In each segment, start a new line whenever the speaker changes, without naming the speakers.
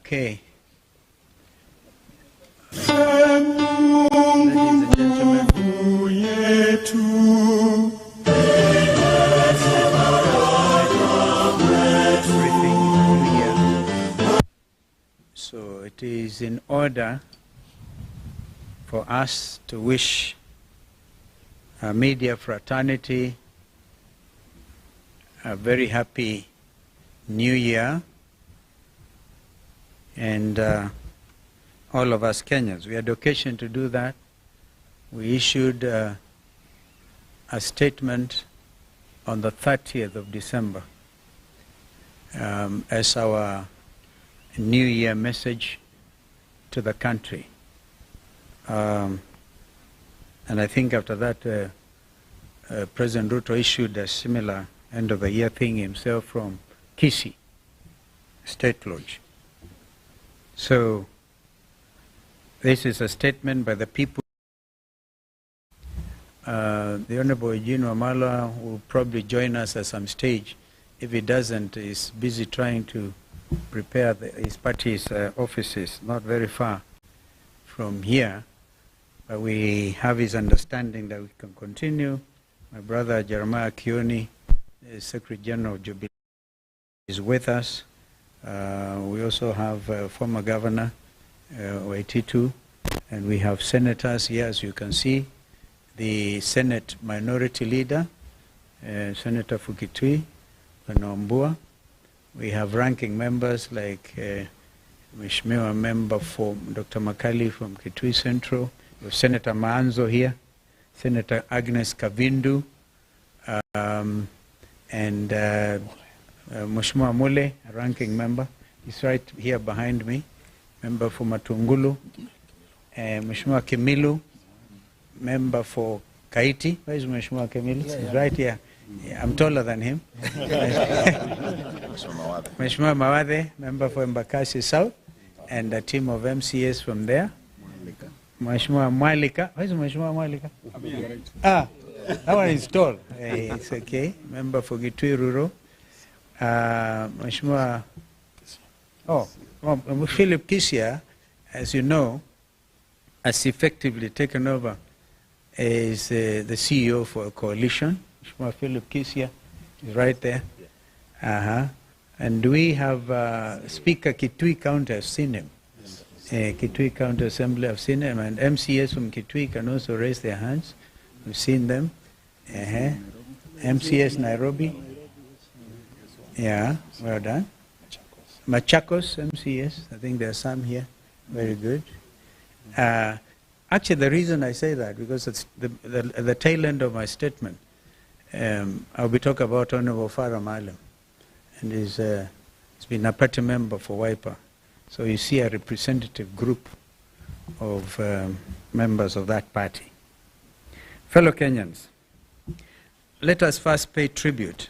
Okay. Ladies and gentlemen, so it is in order for us to wish our media fraternity a very happy New Year, and all of us Kenyans. We had occasion to do that. We issued a statement on the 30th of December as our New Year message to the country. And I think after that, President Ruto issued a similar end-of-the-year thing himself from Kisii State Lodge. So this is a statement by the people. The Honorable Eugene Wamalwa will probably join us at some stage. If he doesn't, he's busy trying to prepare his party's offices, not very far from here. But we have his understanding that we can continue. My brother Jeremiah Kioni, the Secretary General of Jubilee, is with us. We also have former Governor Waititu, and we have senators here, as you can see. The Senate Minority Leader, Senator Fukitui, Nombua. We have ranking members like Mheshimiwa member for Dr. Makali from Kitui Central. We have Senator Maanzo here, Senator Agnes Kavindu, and Mheshimiwa Mule, a ranking member. He's right here behind me, member for Matungulu. Mheshimiwa Kimilu, member for Kaiti. Where is Mheshimiwa Kimilu? He's right here. Yeah, I'm taller than him. Mheshimiwa Mawade, member for Embakasi South, and a team of MCAs from there. Mheshimiwa Mwalika. Where is Mheshimiwa Mwalika? Ah, that one is tall. It's okay. Member for Gitui Rural. Mheshimiwa, Philip Kisia, as you know, has effectively taken over as the CEO for a coalition. Mheshimiwa Philip Kisia is right there. And we have Speaker Kitui County, I've seen him. Kitui County Assembly, I've seen him. And MCAs from Kitui can also raise their hands. We've seen them. MCAs Nairobi. Yeah, well done. Machakos MCAs, I think there are some here. Very good. Actually, the reason I say that, because it's the tail end of my statement. I'll be talking about Honorable Farah Malam, and he's been a party member for WIPA. So you see a representative group of members of that party. Fellow Kenyans, let us first pay tribute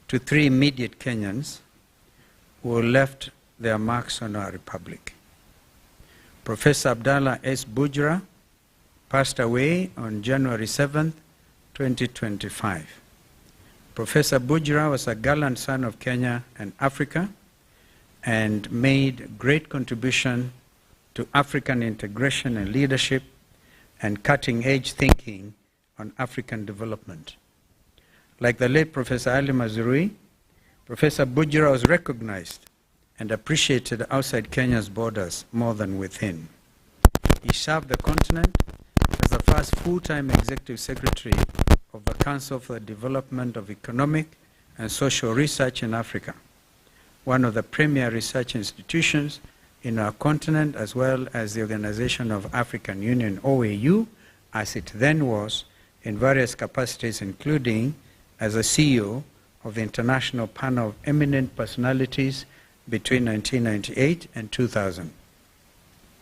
to three immediate Kenyans who left their marks on our republic. Professor Abdallah S. Bujra passed away on January 7th, 2025. Professor Bujra was a gallant son of Kenya and Africa and made great contribution to African integration and leadership and cutting-edge thinking on African development. Like the late Professor Ali Mazrui, Professor Bujra was recognized and appreciated outside Kenya's borders more than within. He served the continent as the first full-time executive secretary of the Council for the Development of Economic and Social Research in Africa, one of the premier research institutions in our continent, as well as the Organization of African Union, OAU, as it then was, in various capacities, including as a CEO of the International Panel of Eminent Personalities between 1998 and 2000.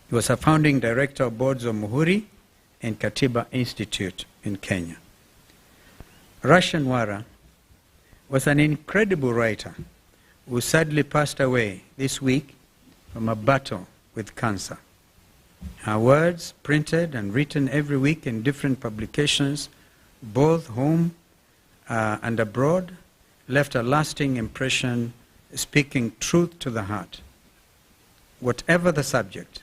He was a founding director of boards of Muhuri and Katiba Institute in Kenya. Russian Wara was an incredible writer who sadly passed away this week from a battle with cancer. Her words, printed and written every week in different publications, both home and abroad, left a lasting impression, speaking truth to the heart. whatever the subject,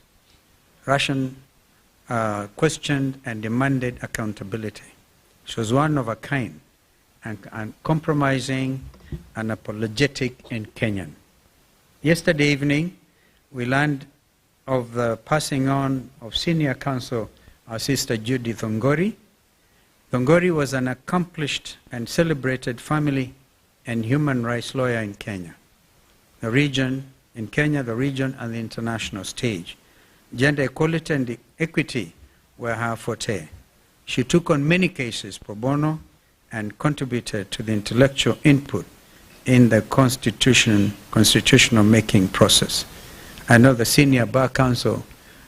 Russian questioned and demanded accountability. She was one of a kind, and uncompromising and apologetic in Kenyan. Yesterday evening, we learned of the passing on of senior counsel, our sister Judy Thongori. Thongori was an accomplished and celebrated family and human rights lawyer in Kenya. The region, and the international stage. Gender equality and equity were her forte. She took on many cases pro bono and contributed to the intellectual input in the constitutional making process. I know the senior bar council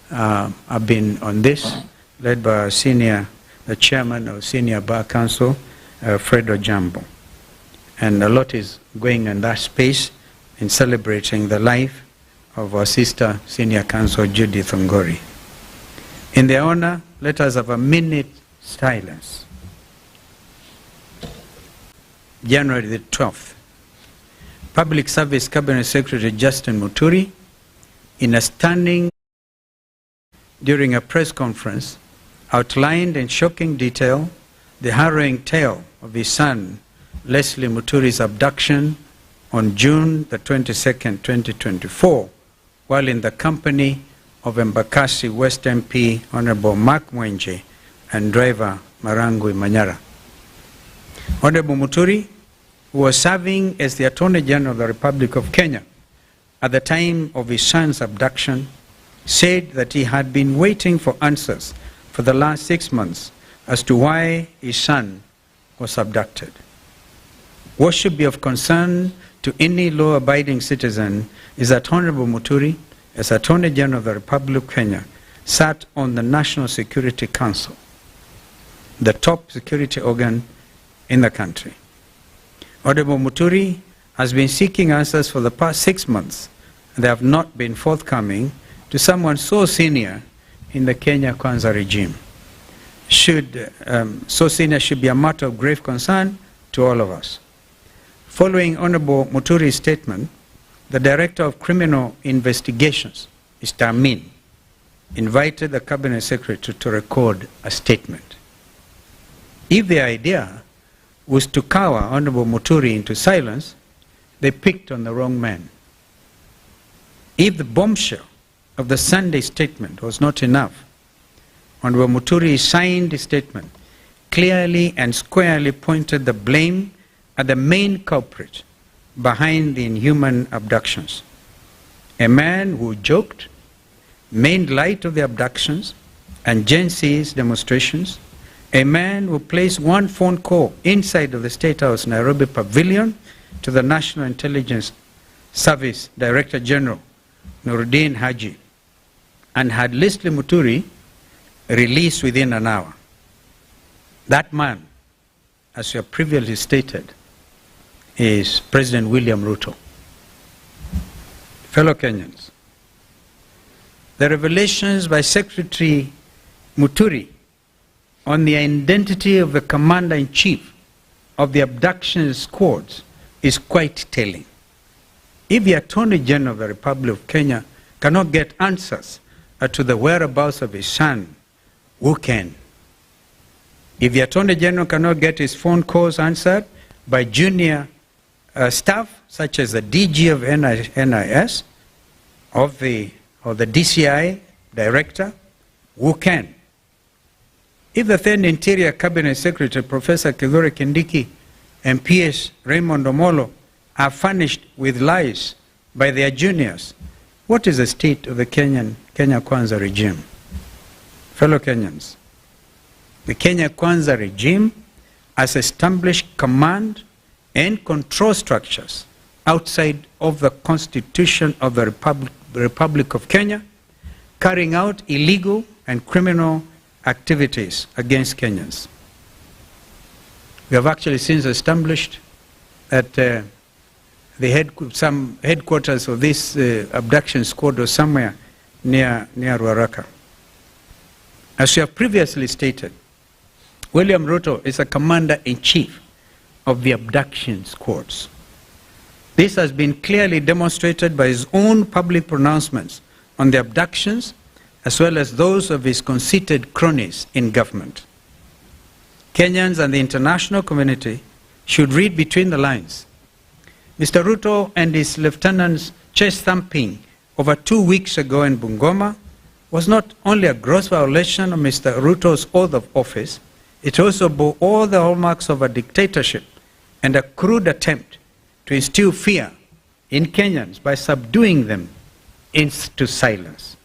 have been on this, led by the chairman of senior bar council, Fred Ojambo. And a lot is going in that space in celebrating the life of our sister senior counsel Judy Thongori. In their honor, let us have a minute silence. January the 12th, Public Service Cabinet Secretary Justin Muturi, in a stunning during a press conference, outlined in shocking detail the harrowing tale of his son, Leslie Muturi's abduction on June the 22nd, 2024, while in the company of Embakasi West MP Honorable Mark Mwenje and driver Marangui Manyara. Honorable Muturi, who was serving as the Attorney General of the Republic of Kenya at the time of his son's abduction, said that he had been waiting for answers for the last 6 months as to why his son was abducted. What should be of concern to any law-abiding citizen is that Honorable Muturi, as Attorney General of the Republic of Kenya, sat on the National Security Council, the top security organ in the country. Honorable Muturi has been seeking answers for the past 6 months, and they have not been forthcoming to someone so senior in the Kenya Kwanza regime. So senior should be a matter of grave concern to all of us. Following Honorable Muturi's statement, the Director of Criminal Investigations, Mr. Amin, invited the Cabinet Secretary to record a statement. If the idea was to cower Honorable Muturi into silence, they picked on the wrong man. If the bombshell of the Sunday statement was not enough, Honorable Muturi signed the statement, clearly and squarely pointed the blame at the main culprit behind the inhuman abductions. A man who joked, made light of the abductions and Gen Z's demonstrations, a man who placed one phone call inside of the State House Nairobi Pavilion to the National Intelligence Service Director General, Nuruddin Haji, and had Leslie Muturi released within an hour. That man, as you have previously stated, is President William Ruto. Fellow Kenyans, the revelations by Secretary Muturi on the identity of the Commander-in-Chief of the abduction squads is quite telling. If the Attorney General of the Republic of Kenya cannot get answers to the whereabouts of his son, who can? If the Attorney General cannot get his phone calls answered by junior staff, such as the DG of NIS, or the DCI Director, who can? If the then Interior Cabinet Secretary, Professor Kithure Kindiki, and PS Raymond Omolo are furnished with lies by their juniors, what is the state of the Kenya Kwanza regime? Fellow Kenyans, the Kenya Kwanza regime has established command and control structures outside of the Constitution of the Republic of Kenya, carrying out illegal and criminal activities against Kenyans. We have actually since established that some headquarters of this abduction squad was somewhere near Ruaraka. As we have previously stated, William Ruto is a commander-in-chief of the abduction squads. This has been clearly demonstrated by his own public pronouncements on the abductions as well as those of his conceited cronies in government. Kenyans and the international community should read between the lines. Mr. Ruto and his lieutenants' chest thumping over 2 weeks ago in Bungoma was not only a gross violation of Mr. Ruto's oath of office, it also bore all the hallmarks of a dictatorship and a crude attempt to instill fear in Kenyans by subduing them into silence.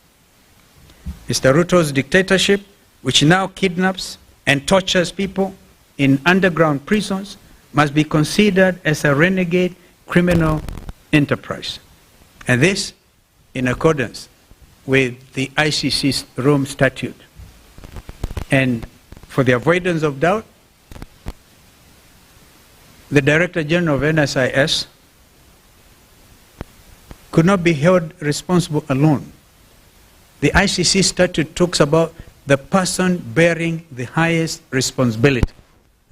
Mr. Ruto's dictatorship, which now kidnaps and tortures people in underground prisons, must be considered as a renegade criminal enterprise. And this in accordance with the ICC's Rome Statute. And for the avoidance of doubt, the Director General of NSIS could not be held responsible alone. The ICC statute talks about the person bearing the highest responsibility.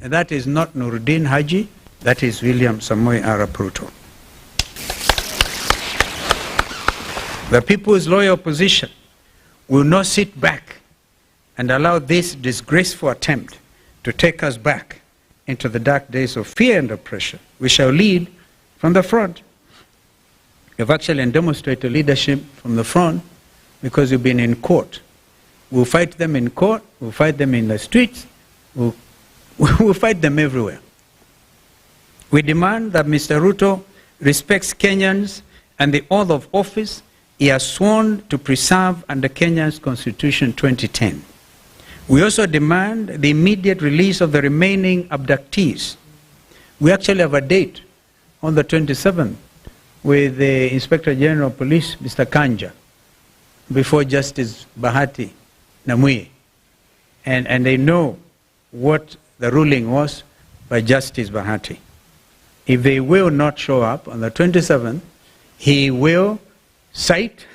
And that is not Nuruddin Haji, that is William Samoei Arap Ruto. The People's Loyal Opposition will not sit back and allow this disgraceful attempt to take us back into the dark days of fear and oppression. We shall lead from the front. You've actually demonstrated leadership from the front because you've been in court. We'll fight them in court, we'll fight them in the streets, we'll fight them everywhere. We demand that Mr. Ruto respects Kenyans and the oath of office he has sworn to preserve under Kenya's Constitution 2010. We also demand the immediate release of the remaining abductees. We actually have a date on the 27th with the Inspector General of Police, Mr. Kanja, before Justice Bahati Namui. And they know what the ruling was by Justice Bahati. If they will not show up on the 27th, he will cite,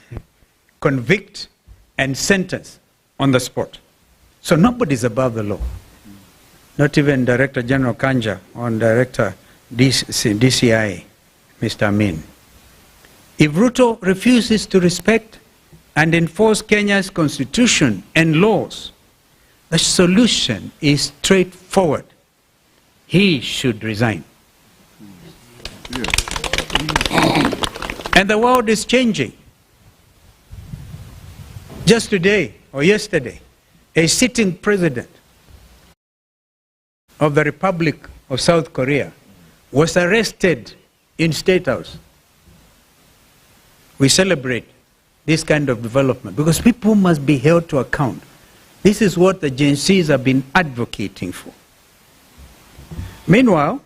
convict, and sentence on the spot. So nobody's above the law. Not even Director General Kanja or Director DCI, Mr. Amin. If Ruto refuses to respect and enforce Kenya's constitution and laws, the solution is straightforward. He should resign. And the world is changing. Just today or yesterday, a sitting president of the Republic of South Korea was arrested in State House. We celebrate this kind of development because people must be held to account. This is what the Gen Zs have been advocating for. Meanwhile,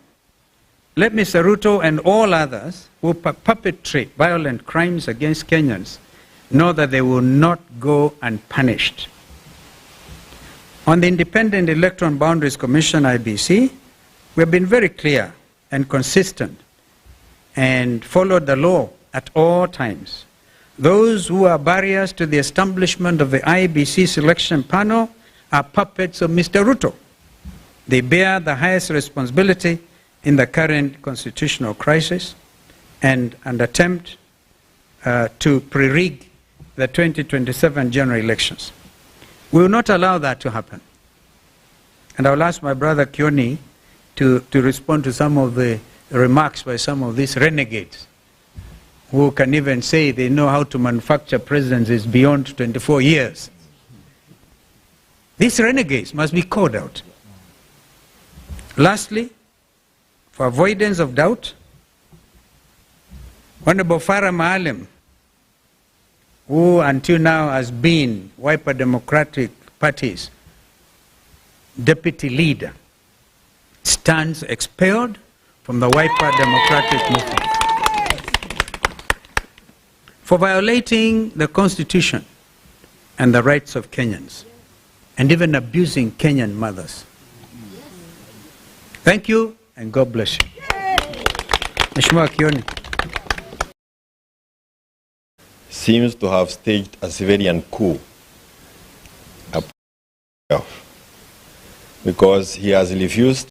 let Mr. Ruto and all others who perpetrate violent crimes against Kenyans know that they will not go unpunished. On the Independent Electoral Boundaries Commission, IBC, we have been very clear and consistent and followed the law at all times. Those who are barriers to the establishment of the IBC selection panel are puppets of Mr. Ruto. They bear the highest responsibility in the current constitutional crisis and an attempt to pre-rig the 2027 general elections. We will not allow that to happen. And I will ask my brother Kioni to respond to some of the remarks by some of these renegades who can even say they know how to manufacture presidents is beyond 24 years. These renegades must be called out. Lastly, for avoidance of doubt, Honorable Farah Maalim, who until now has been Wiper Democratic Party's deputy leader, stands expelled from the Wiper Democratic Movement for violating the Constitution and the rights of Kenyans, and even abusing Kenyan mothers. Thank you, and God bless you. Mheshimiwa Kioni
seems to have staged a civilian coup because he has refused